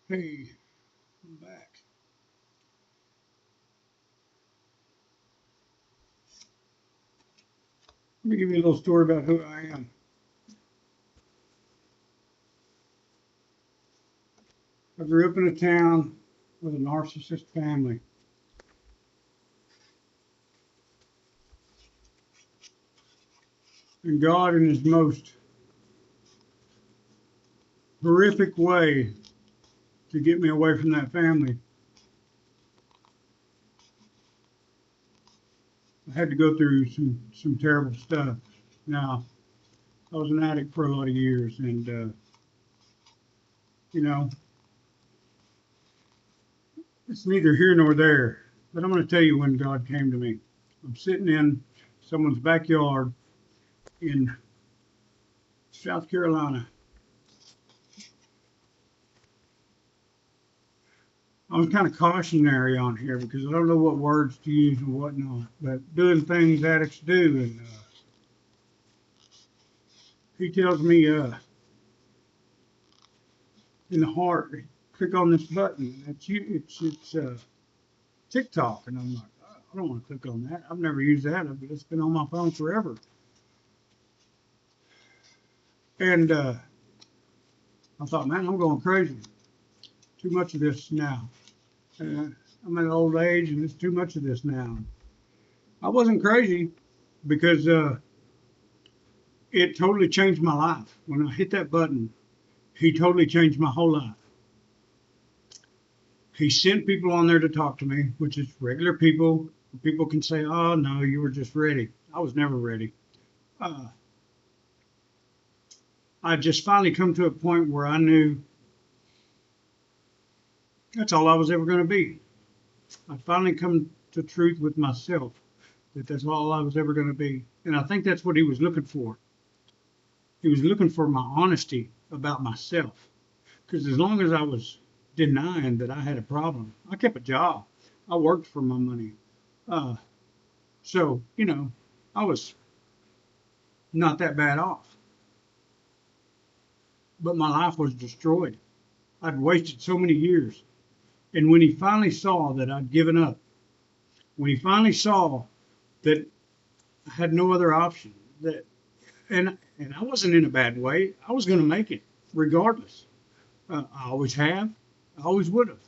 Hey, I'm back. Let me give you a little story about who I am. I grew up in a town with a narcissist family, and God, in His most horrific way to get me away from that family, I had to go through some terrible stuff. Now, I was an addict for a lot of years, and you know, it's neither here nor there. But I'm going to tell you when God came to me. I'm sitting in someone's backyard in South Carolina. I'm kind of cautionary on here because I don't know what words to use and what not. But doing things addicts do, and he tells me in the heart, click on this button. It's TikTok, and I'm like, I don't want to click on that. I've never used that, but it's been on my phone forever. And I thought, man, I'm going crazy. Too much of this now. Uh, I'm at an old age, and it's too much of this now. I wasn't crazy because it totally changed my life when I hit that button. He totally changed my whole life. He sent people on there to talk to me, which is regular people. People can say, "Oh no, you were just ready." I was never ready. Uh, I just finally come to a point where I knew that's all I was ever going to be. I finally come to truth with myself that that's all I was ever going to be, and I think that's what he was looking for. He was looking for my honesty about myself, because as long as I was denying that I had a problem, I kept a job. I worked for my money. Uh, So, I was not that bad off, but my life was destroyed. I'd wasted so many years. And when he finally saw that I'd given up, when he finally saw that I had no other option, that and I wasn't in a bad way, I was going to make it regardless. I always have, I always would have,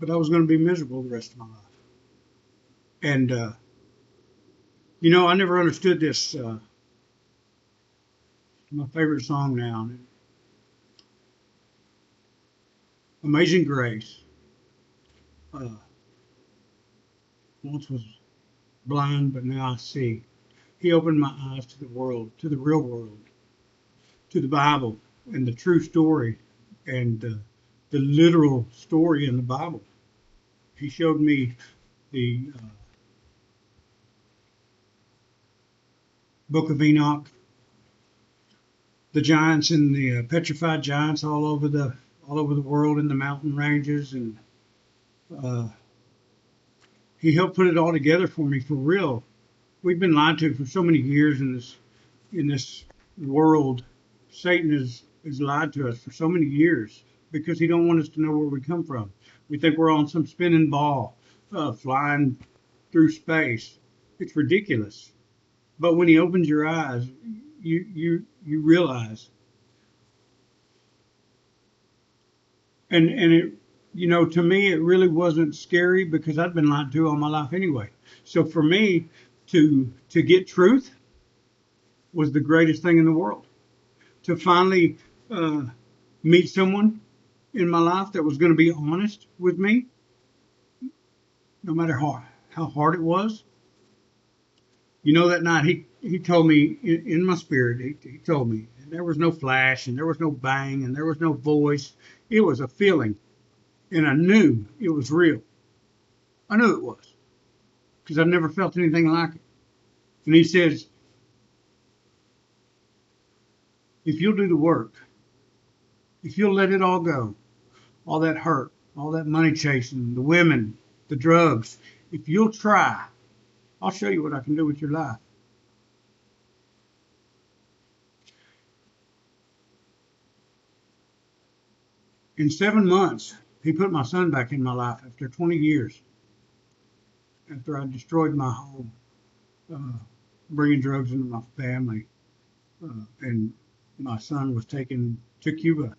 but I was going to be miserable the rest of my life. And I never understood this. My favorite song now, "Amazing Grace." Uh, Once was blind, but now I see. He opened my eyes to the world, to the real world, to the Bible and the true story and the literal story in the Bible. He showed me the Book of Enoch, the giants and the petrified giants all over the world in the mountain ranges, and uh, he helped put it all together for me for real. We've been lied to for so many years in this world. Satan has lied to us for so many years because he don't want us to know where we come from. We think we're on some spinning ball, flying through space. It's ridiculous. But when he opens your eyes, you realize, and it, to me, it really wasn't scary because I'd been lied to all my life anyway. So for me to get truth was the greatest thing in the world. To finally uh, meet someone in my life that was going to be honest with me, no matter how hard it was. That night he told me in my spirit, he told me, and there was no flash, and there was no bang, and there was no voice. It was a feeling, and I knew it was real. I knew it was because I've never felt anything like it. And he says, if you'll do the work, if you'll let it all go, all that hurt, all that money chasing, the women, the drugs, if you'll try, I'll show you what I can do with your life. In 7 months, he put my son back in my life after 20 years, after I destroyed my home, uh, bringing drugs into my family, and my son was taken to Cuba.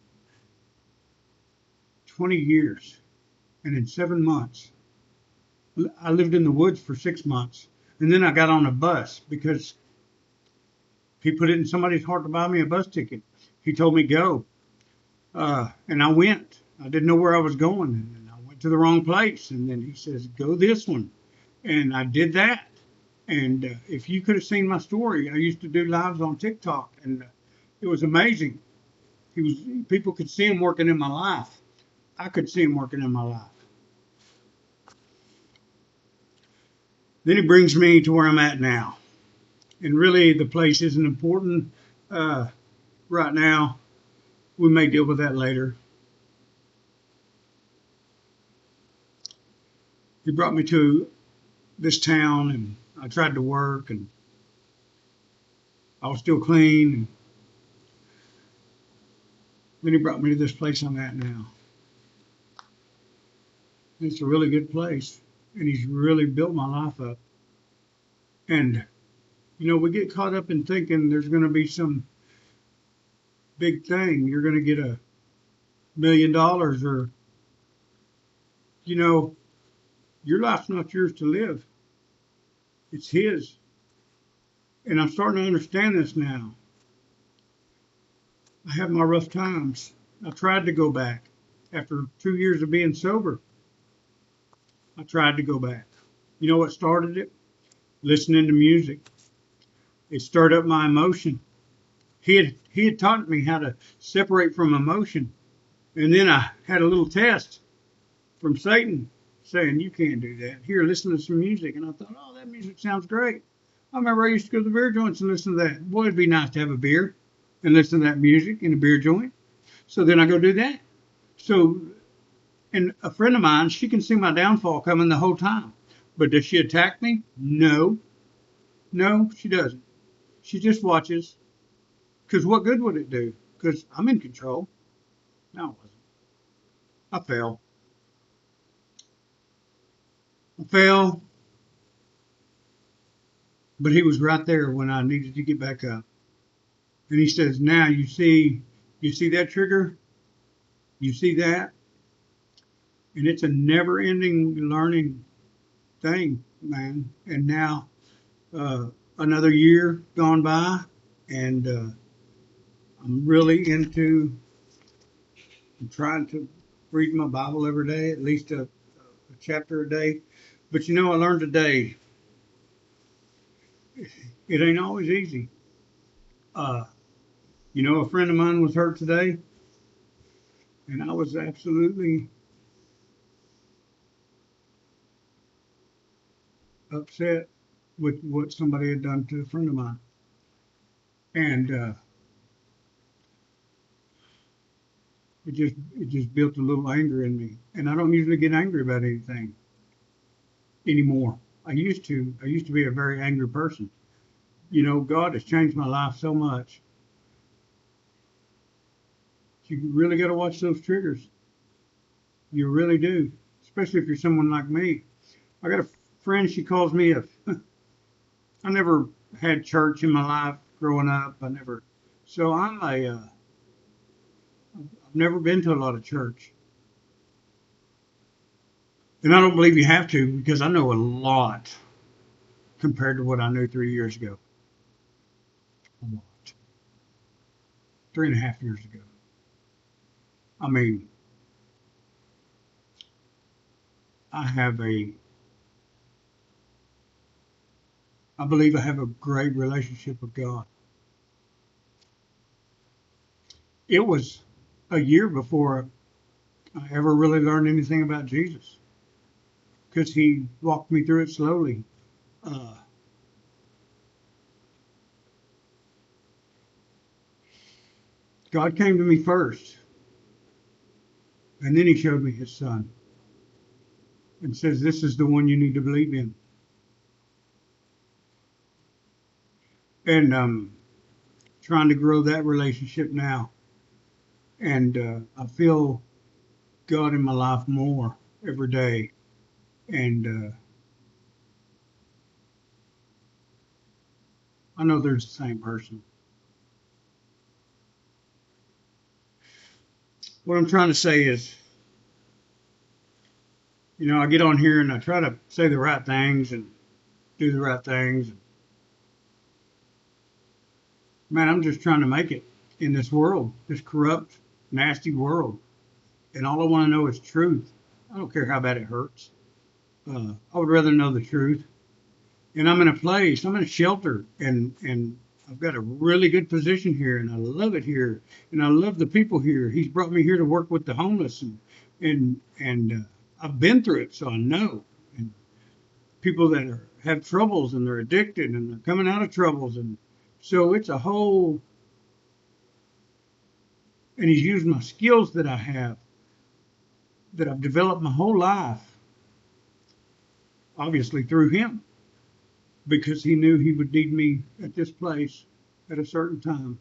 20 years. And in 7 months, I lived in the woods for 6 months. And then I got on a bus because he put it in somebody's heart to buy me a bus ticket. He told me go. And I went. I didn't know where I was going. And I went to the wrong place. And then he says, go this one. And I did that. And if you could have seen my story, I used to do lives on TikTok. And it was amazing. People could see him working in my life. I could see him working in my life. Then he brings me to where I'm at now. And really, the place isn't important uh, right now. We may deal with that later. He brought me to this town, and I tried to work, and I was still clean. And then he brought me to this place I'm at now. It's a really good place, and he's really built my life up. And we get caught up in thinking there's going to be some big thing. You're going to get $1 million, or you know, your life's not yours to live. It's his. And I'm starting to understand this now. I have my rough times. I tried to go back. After 2 years of being sober, I tried to go back. You know what started it? Listening to music. It stirred up my emotion. He had taught me how to separate from emotion. And then I had a little test from Satan saying, you can't do that. Here, listen to some music. And I thought, oh, that music sounds great. I remember I used to go to the beer joints and listen to that. Boy, it'd be nice to have a beer and listen to that music in a beer joint. So then I go do that. So, and a friend of mine, she can see my downfall coming the whole time. But does she attack me? No. No, she doesn't. She just watches. Because what good would it do? Because I'm in control. No, I wasn't. I fell. I fell, but he was right there when I needed to get back up. And he says, now you see that trigger? You see that? And it's a never ending learning thing, man. And now uh, another year gone by, and I'm really into I'm trying to read my Bible every day, at least a chapter a day. But I learned today it ain't always easy. Uh, a friend of mine was hurt today, and I was absolutely upset with what somebody had done to a friend of mine. And it just built a little anger in me. And I don't usually get angry about anything anymore. I used to be a very angry person. God has changed my life so much. You really got to watch those triggers. You really do, especially if you're someone like me. I got a friend. She calls me a. I never had church in my life growing up. I never. So I'm a. I've never been to a lot of church, and I don't believe you have to because I know a lot compared to what I knew 3 years ago. A lot. 3.5 years ago. I mean, I have a. I believe I have a great relationship with God. It was a year before I ever really learned anything about Jesus because he walked me through it slowly. Uh, God came to me first, and then he showed me his son and says, this is the one you need to believe in. And trying to grow that relationship now. And I feel God in my life more every day. And I know they're the same person. What I'm trying to say is, I get on here and I try to say the right things and do the right things. Man, I'm just trying to make it in this world, this corrupt, nasty world. And all I want to know is truth. I don't care how bad it hurts. I would rather know the truth. And I'm in a place, I'm in a shelter, and I've got a really good position here, and I love it here, and I love the people here. He's brought me here to work with the homeless, and I've been through it, so I know. And people that have troubles and they're addicted and they're coming out of troubles, and so it's a whole. And he's used my skills that I have, that I've developed my whole life, obviously through him, because he knew he would need me at this place at a certain time,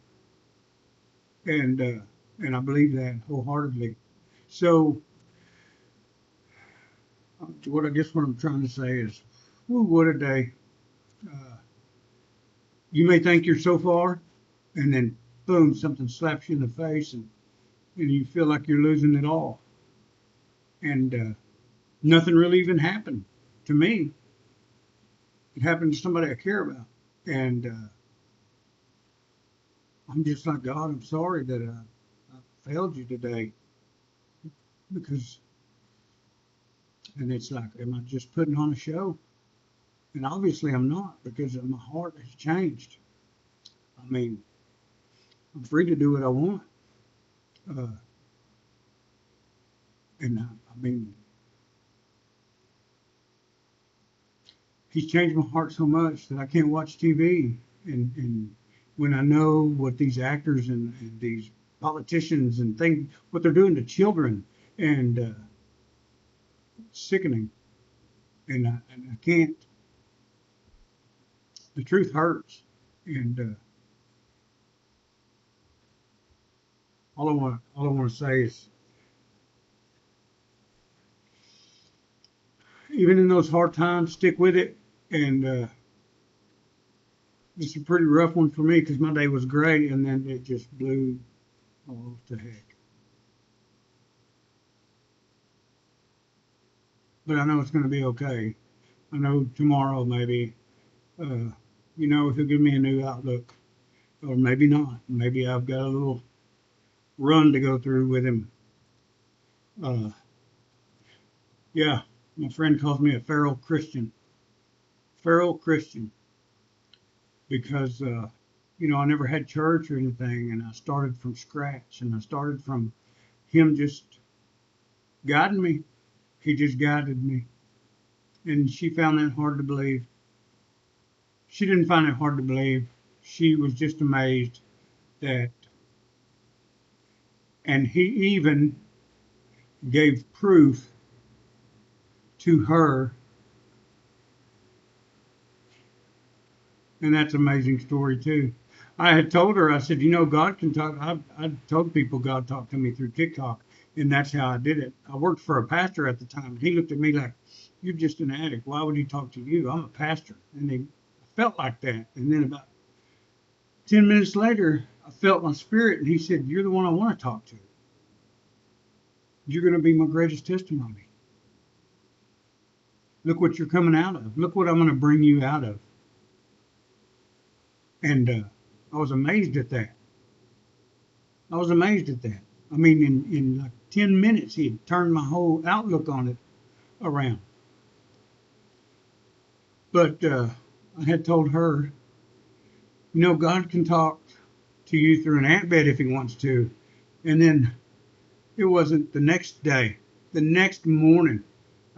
and uh, and I believe that wholeheartedly. So, what I guess what I'm trying to say is, whoo, what a day! Uh, you may think you're so far, and then boom, something slaps you in the face, and you feel like you're losing it all, and nothing really even happened to me. It happened to somebody I care about, and I'm just like, God, I'm sorry that I failed you today, because, and it's like, am I just putting on a show? And obviously I'm not, because my heart has changed. I mean, I'm free to do what I want. Uh, and I mean, he's changed my heart so much that I can't watch TV. And when I know what these actors and these politicians and things, what they're doing to children, and sickening. And I can't, the truth hurts. And all I want to say is, even in those hard times, stick with it. And it's a pretty rough one for me, because my day was great, and then it just blew all to heck. But I know it's going to be okay. I know tomorrow maybe, uh, he'll give me a new outlook, or maybe not. Maybe I've got a little run to go through with him. Uh, yeah, my friend calls me a feral Christian. Feral Christian, because I never had church or anything, and I started from scratch, and I started from him just guiding me. He just guided me, and she found that hard to believe. She didn't find it hard to believe. She was just amazed that, and he even gave proof to her, and that's an amazing story too. I had told her, I said, God can talk. I told people God talked to me through TikTok, and that's how I did it. I worked for a pastor at the time, and he looked at me like, "You're just an addict. Why would he talk to you? I'm a pastor." And he felt like that. And then about 10 minutes later, I felt my spirit, and he said, "You're the one I want to talk to. You're going to be my greatest testimony. Look what you're coming out of. Look what I'm going to bring you out of." And I was amazed at that. I was amazed at that. I mean, in like 10 minutes, he had turned my whole outlook on it around. But I had told her, God can talk to you through an ant bed if he wants to. And then it wasn't the next day. The next morning,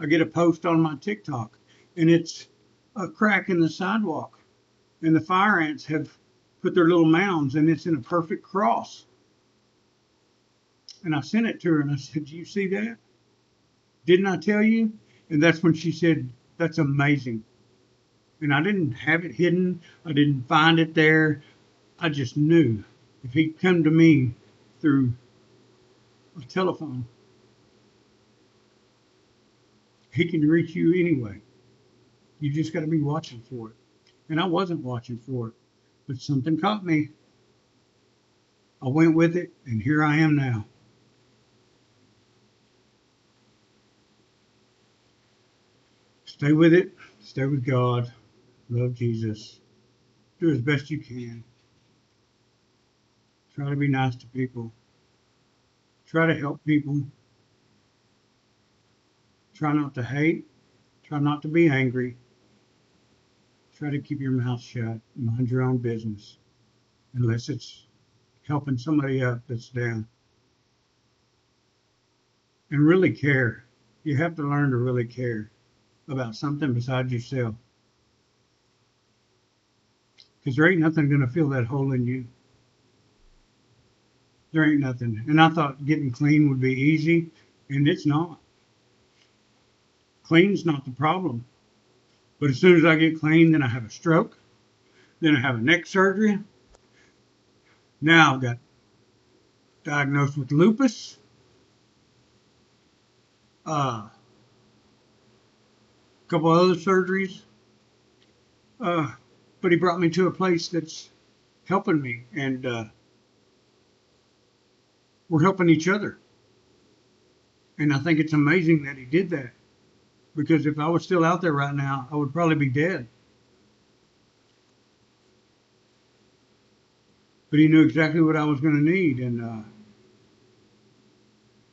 I get a post on my TikTok, and it's a crack in the sidewalk. And the fire ants have put their little mounds, and it's in a perfect cross. And I sent it to her, and I said, "Do you see that? Didn't I tell you?" And that's when she said, "That's amazing." And I didn't have it hidden. I didn't find it there. I just knew if he'd come to me through a telephone, He can reach you anyway. You just got to be watching for it. And I wasn't watching for it, but something caught me. I went with it, and here I am now. Stay with it. Stay with God. Love Jesus. Do as best you can. Try to be nice to people. Try to help people. Try not to hate. Try not to be angry. Try to keep your mouth shut. Mind your own business. Unless it's helping somebody up that's down. And really care. You have to learn to really care about something besides yourself. Because there ain't nothing going to fill that hole in you. There ain't nothing. And I thought getting clean would be easy, and it's not. Clean's not the problem. But as soon as I get clean, then I have a stroke. Then I have a neck surgery. Now I've got diagnosed with lupus. A couple other surgeries. But he brought me to a place that's helping me, and we're helping each other. And I think it's amazing that he did that. Because if I was still out there right now, I would probably be dead. But he knew exactly what I was going to need, and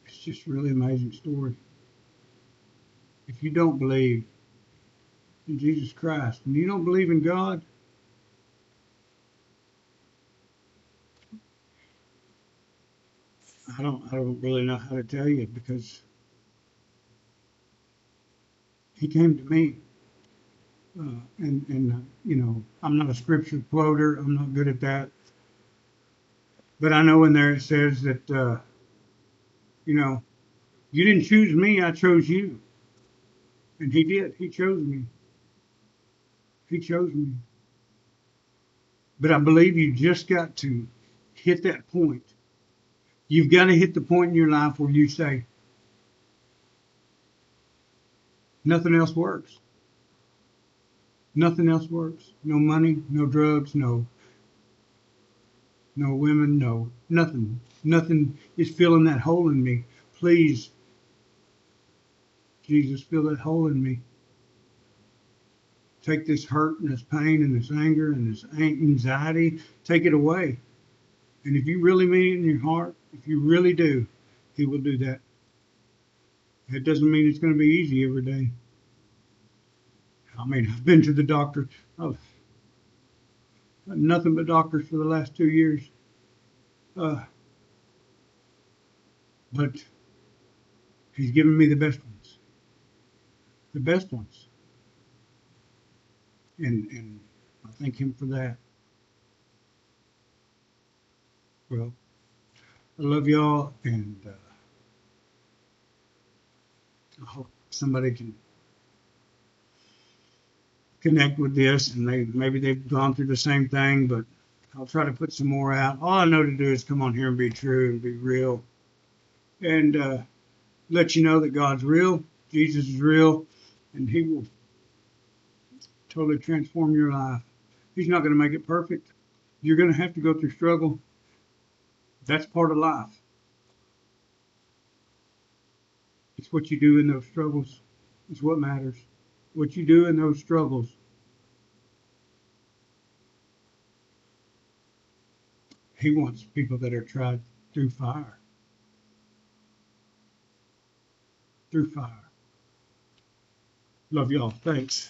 it's just a really amazing story. If you don't believe in Jesus Christ and you don't believe in God, I don't really know how to tell you, because he came to me, and you know, I'm not a scripture quoter. I'm not good at that, but I know in there it says that you know, you didn't choose me, I chose you, and he did. He chose me. He chose me. But I believe you just got to hit that point. You've got to hit the point in your life where you say, nothing else works. Nothing else works. No money, no drugs, no women, no nothing. Nothing is filling that hole in me. Please, Jesus, fill that hole in me. Take this hurt and this pain and this anger and this anxiety, take it away. And if you really mean it in your heart, if you really do, he will do that. It doesn't mean it's going to be easy every day. I mean, I've been to the doctor. I've had nothing but doctors for the last 2 years. Uh, but he's given me the best ones. The best ones. And I thank him for that. Well, I love y'all, and I hope somebody can connect with this, and maybe they've gone through the same thing, but I'll try to put some more out. All I know to do is come on here and be true and be real, and let you know that God's real, Jesus is real, and he will totally transform your life. He's not going to make it perfect. You're going to have to go through struggle. That's part of life. It's what you do in those struggles is what matters. What you do in those struggles. He wants people that are tried through fire. Through fire. Love y'all. Thanks.